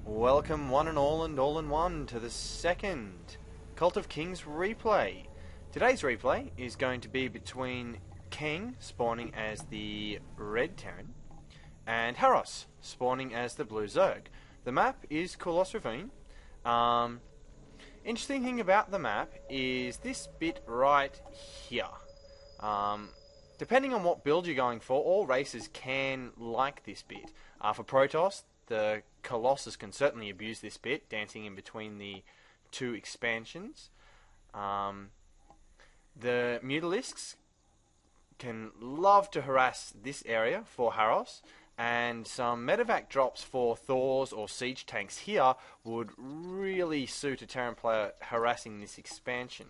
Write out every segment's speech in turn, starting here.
Welcome one and all in one to the second Cult of Kings replay. Today's replay is going to be between King spawning as the red Terran and Haros spawning as the blue Zerg. The map is Kulas Ravine. Interesting thing about the map is this bit right here. Depending on what build you're going for, all races can like this bit. For Protoss, the Colossus can certainly abuse this bit, dancing in between the two expansions. The Mutalisks can love to harass this area for Haros, and some medevac drops for Thors or siege tanks here would really suit a Terran player harassing this expansion.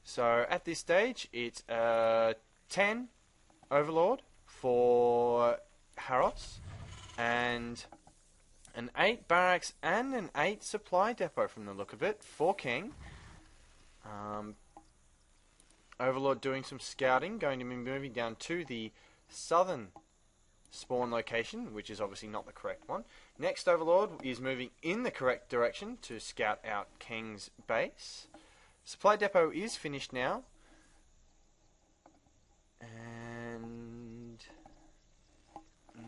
So at this stage, it's a 10 Overlord for Haros, and an 8 barracks and an 8 supply depot from the look of it for King. Overlord doing some scouting, going to be moving down to the southern spawn location, which is obviously not the correct one. Next Overlord is moving in the correct direction to scout out King's base. Supply depot is finished now, and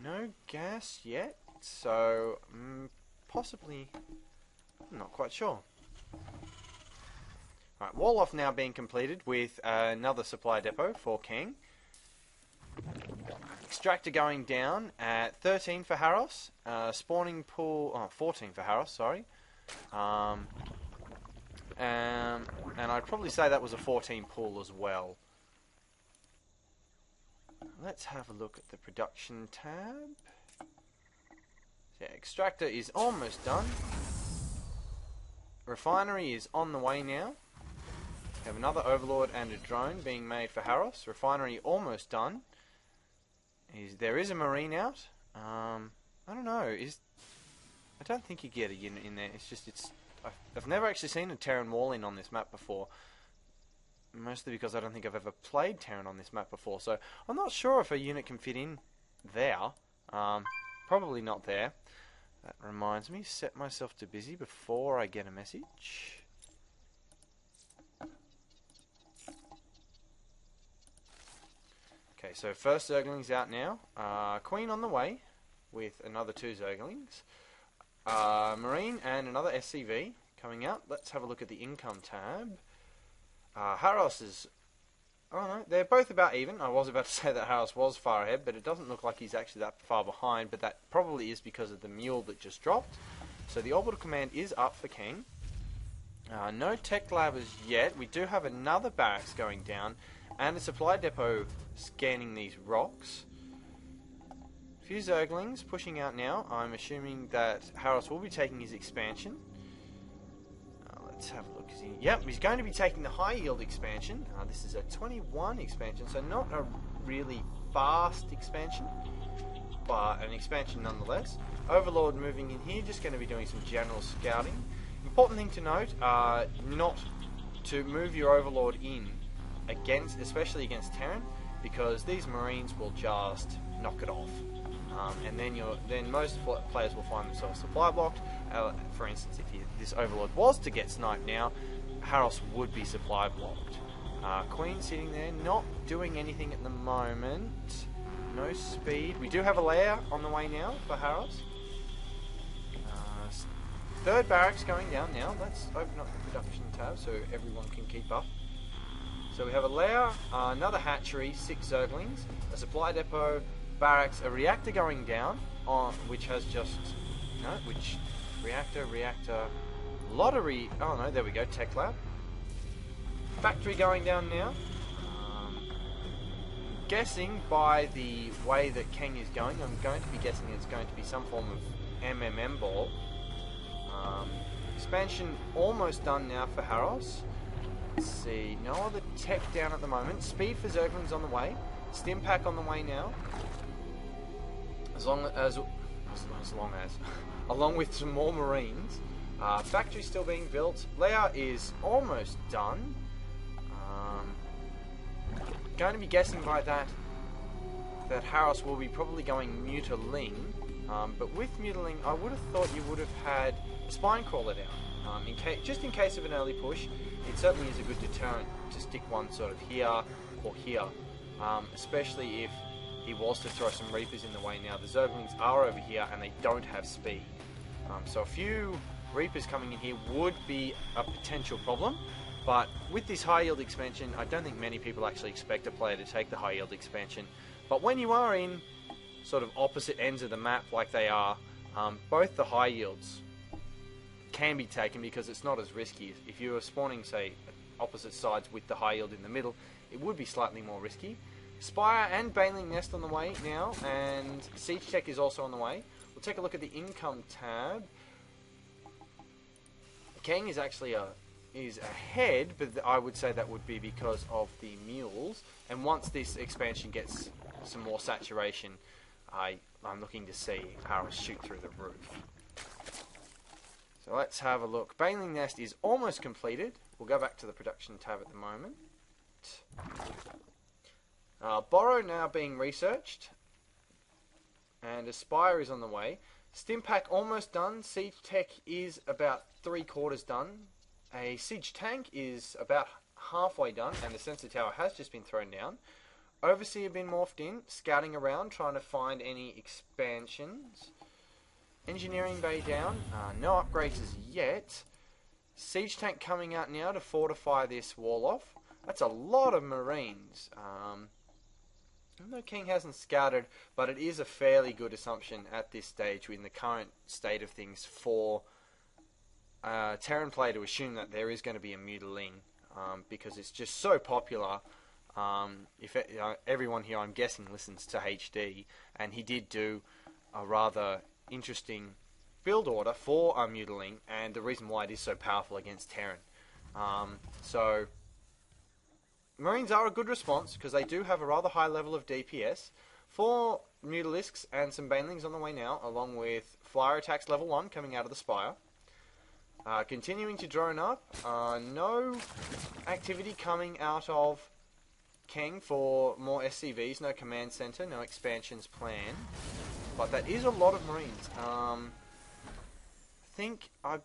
no gas yet, so possibly, I'm not quite sure. Right, wall off now being completed with another supply depot for King. Extractor going down at 13 for Haros. Spawning pool, 14 for Haros, sorry. And I'd probably say that was a 14 pool as well. Let's have a look at the production tab. So, extractor is almost done. Refinery is on the way now. We have another Overlord and a drone being made for Haros. Refinery almost done. There is a Marine out. I don't know. I don't think you get a unit in there. I've never actually seen a Terran wall in on this map before. Mostly because I don't think I've ever played Terran on this map before. So I'm not sure if a unit can fit in there. Probably not there. That reminds me, set myself to busy before I get a message. Okay, so first Zergling's out now. Queen on the way with another 2 Zerglings. Marine and another SCV coming out. Let's have a look at the income tab. Haros is... oh no, they're both about even. I was about to say that Haros was far ahead, but it doesn't look like he's actually that far behind, but that probably is because of the mule that just dropped. So the orbital command is up for King. No tech lab as yet. We do have another barracks going down, and a supply depot scanning these rocks. A few Zerglings pushing out now. I'm assuming that Haros will be taking his expansion. Let's have a look. Yep, he's going to be taking the high yield expansion. This is a 21 expansion, so not a really fast expansion, but an expansion nonetheless. Overlord moving in here, just going to be doing some general scouting. Important thing to note, not to move your Overlord in especially against Terran, because these Marines will just knock it off. And then most players will find themselves supply blocked. For instance, if this Overlord was to get sniped now, Haros would be supply blocked. Queen sitting there, not doing anything at the moment. No speed. We do have a layer on the way now for Haros. Third barracks going down now. Let's open up the production tab so everyone can keep up. So we have a layer, another hatchery, 6 Zerglings, a supply depot, barracks, a reactor going down, which has just, reactor, lottery, oh no, there we go, tech lab. Factory going down now. Guessing by the way that King is going, I'm going to be guessing it's going to be some form of MMM ball. Expansion almost done now for Haros. Let's see, no other tech down at the moment. Speed for Zerglings on the way. Stim pack on the way now. Along with some more Marines. Factory still being built. Layout is almost done. Going to be guessing by that Haros will be probably going Mutaling. But with Mutiling, I would have thought you would have had a Spine Crawler down. Just in case of an early push, it certainly is a good deterrent to stick one sort of here or here, especially if he was to throw some Reapers in the way now. The Zerglings are over here and they don't have speed. So a few Reapers coming in here would be a potential problem. But with this high yield expansion, I don't think many people actually expect a player to take the high yield expansion. But when you are in sort of opposite ends of the map like they are, both the high yields can be taken because it's not as risky. If you were spawning, say, opposite sides with the high yield in the middle, it would be slightly more risky. Spire and Baneling Nest on the way now, and Siege Tech is also on the way. We'll take a look at the income tab. King is actually is ahead, but I would say that would be because of the mules. And once this expansion gets some more saturation, I'm looking to see Paris shoot through the roof. So let's have a look. Baneling Nest is almost completed. We'll go back to the production tab at the moment. Borrow now being researched, and Aspire is on the way. Stimpack almost done. Siege Tech is about 3/4 done. A Siege Tank is about halfway done, and the Sensor Tower has just been thrown down. Overseer been morphed in, scouting around, trying to find any expansions. Engineering Bay down, no upgrades as yet. Siege Tank coming out now to fortify this wall off. That's a lot of Marines. No, King hasn't scouted, but it is a fairly good assumption at this stage in the current state of things for Terran play to assume that there is going to be a Mutiling, because it's just so popular. Everyone here, I'm guessing, listens to HD, and he did do a rather interesting build order for a Mutiling, and the reason why it is so powerful against Terran. So Marines are a good response because they do have a rather high level of DPS. 4 Mutalisks and some Banelings on the way now, along with Flyer Attacks level 1 coming out of the Spire. Continuing to drone up. No activity coming out of Kang for more SCVs, no command center, no expansions planned. But that is a lot of Marines. I think I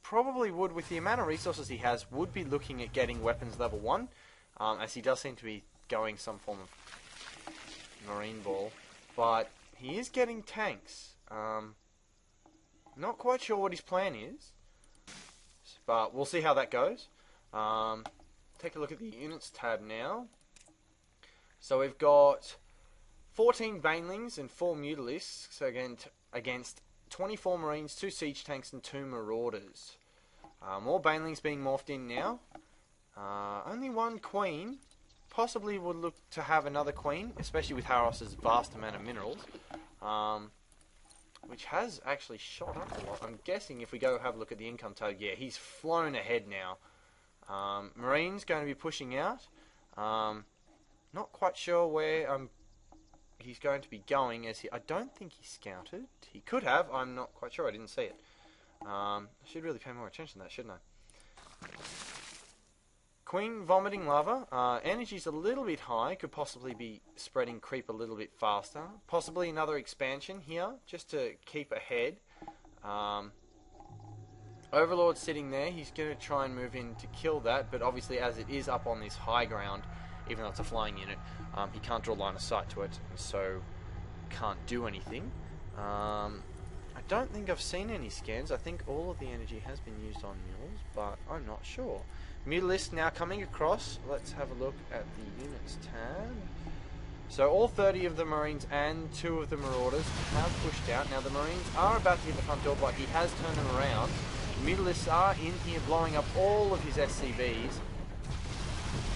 probably would, with the amount of resources he has, would be looking at getting weapons level 1. As he does seem to be going some form of Marine Ball. But he is getting tanks. Not quite sure what his plan is, but we'll see how that goes. Take a look at the units tab now. So we've got 14 Banelings and 4 Mutalisks against 24 Marines, 2 Siege Tanks and 2 Marauders. More Banelings being morphed in now. Only 1 Queen. Possibly would look to have another Queen, especially with Harros's vast amount of minerals, which has actually shot up a lot. I'm guessing if we go have a look at the income tab, yeah, he's flown ahead now. Marine's going to be pushing out. Not quite sure where he's going to be going. I don't think he scouted. He could have. I'm not quite sure. I didn't see it. I should really pay more attention to that, shouldn't I? Queen vomiting lava. Energy's a little bit high. Could possibly be spreading creep a little bit faster. Possibly another expansion here, just to keep ahead. Overlord's sitting there. He's going to try and move in to kill that, but obviously as it is up on this high ground, even though it's a flying unit, he can't draw line of sight to it, and so can't do anything. I don't think I've seen any scans. I think all of the energy has been used on mules, but I'm not sure. Mutalist now coming across. Let's have a look at the units tab. So all 30 of the Marines and 2 of the Marauders have pushed out. Now the Marines are about to hit the front door, but he has turned them around. The Mutalists are in here blowing up all of his SCVs,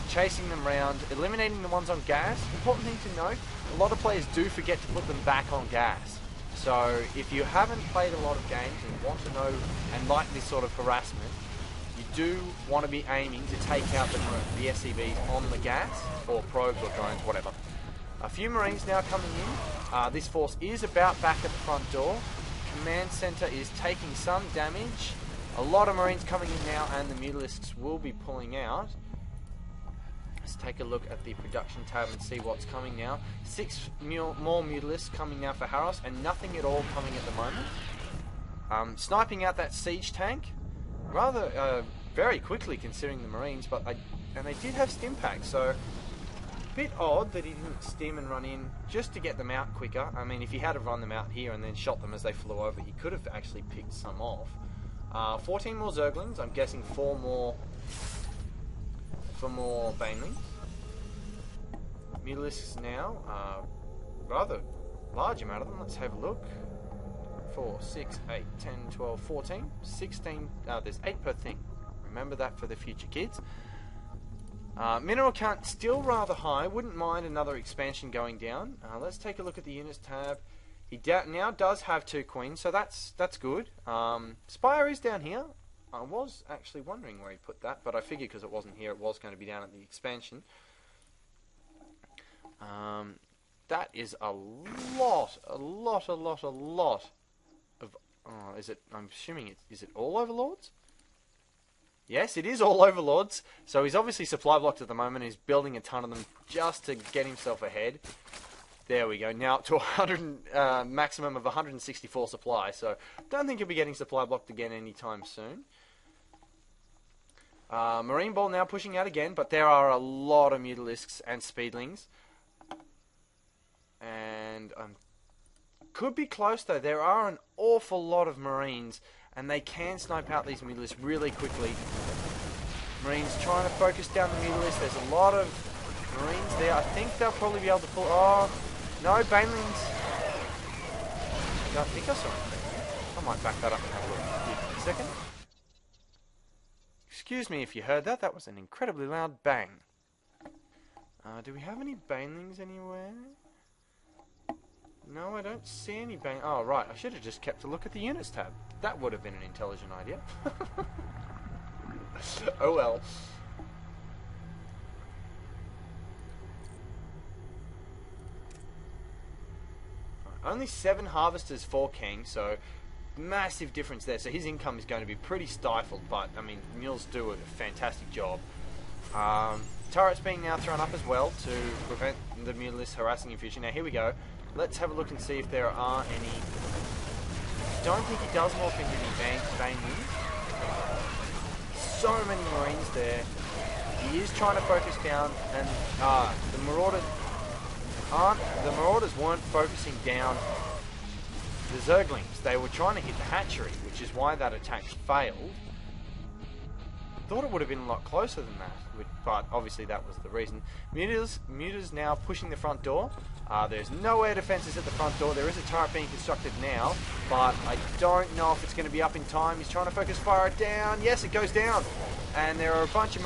chasing them around, eliminating the ones on gas. Important thing to note, a lot of players do forget to put them back on gas. So if you haven't played a lot of games and want to know and like this sort of harassment, you do want to be aiming to take out the SCVs on the gas, or probes or drones, whatever. A few Marines now coming in. This force is about back at the front door. Command center is taking some damage. A lot of Marines coming in now, and the Mutalisks will be pulling out. let's take a look at the production tab and see what's coming now. 6 more Mutalisks coming now for Harros, and nothing at all coming at the moment. Sniping out that siege tank, rather very quickly considering the Marines, but they did have stim packs, so a bit odd that he didn't stim and run in just to get them out quicker. I mean, if he had run them out here and then shot them as they flew over, he could have actually picked some off. 14 more Zerglings, I'm guessing 4 more for more Banelings. Mutalisks now, rather large amount of them. Let's have a look. 4, 6, 8, 10, 12, 14, 16, there's 8 per thing. Remember that for the future, kids. Mineral count still rather high. Wouldn't mind another expansion going down. Let's take a look at the units tab. He now does have 2 queens, so that's good. Spire is down here. I was actually wondering where he put that, but I figured because it wasn't here, it was going to be down at the expansion. That is a lot of. Is it? I'm assuming is it all Overlords? Yes, it is all Overlords. So he's obviously supply blocked at the moment. He's building a ton of them just to get himself ahead. There we go. Now up to 100, maximum of 164 supply. So don't think he'll be getting supply blocked again anytime soon. Marine Ball now pushing out again, but there are a lot of Mutalisks and Speedlings. And could be close though. There are an awful lot of Marines, and they can snipe out these Mutalisks really quickly. Marines trying to focus down the Mutalisks. There's a lot of Marines there. I think they'll probably be able to pull. Oh, no, Banelings. I think I saw it. I might back that up and have a look. Give me a second. Excuse me if you heard that. That was an incredibly loud bang. Do we have any Banelings anywhere? No, I don't see any bang. Oh, right. I should have just kept a look at the units tab. That would have been an intelligent idea. Oh well. Only 7 harvesters for King, so massive difference there. So his income is going to be pretty stifled, but I mean, mules do a fantastic job. Turrets being now thrown up as well to prevent the Mutalisks harassing in future. Now here we go. Let's have a look and see if there are any. Don't think he does morph into any Banelings. So many Marines there. He is trying to focus down, and the Marauders weren't focusing down the Zerglings. They were trying to hit the hatchery, which is why that attack failed. Thought it would have been a lot closer than that, but obviously that was the reason. Mutas now pushing the front door. There's no air defences at the front door. There is a turret being constructed now, but I don't know if it's going to be up in time. He's trying to focus fire it down. Yes, it goes down. And there are a bunch of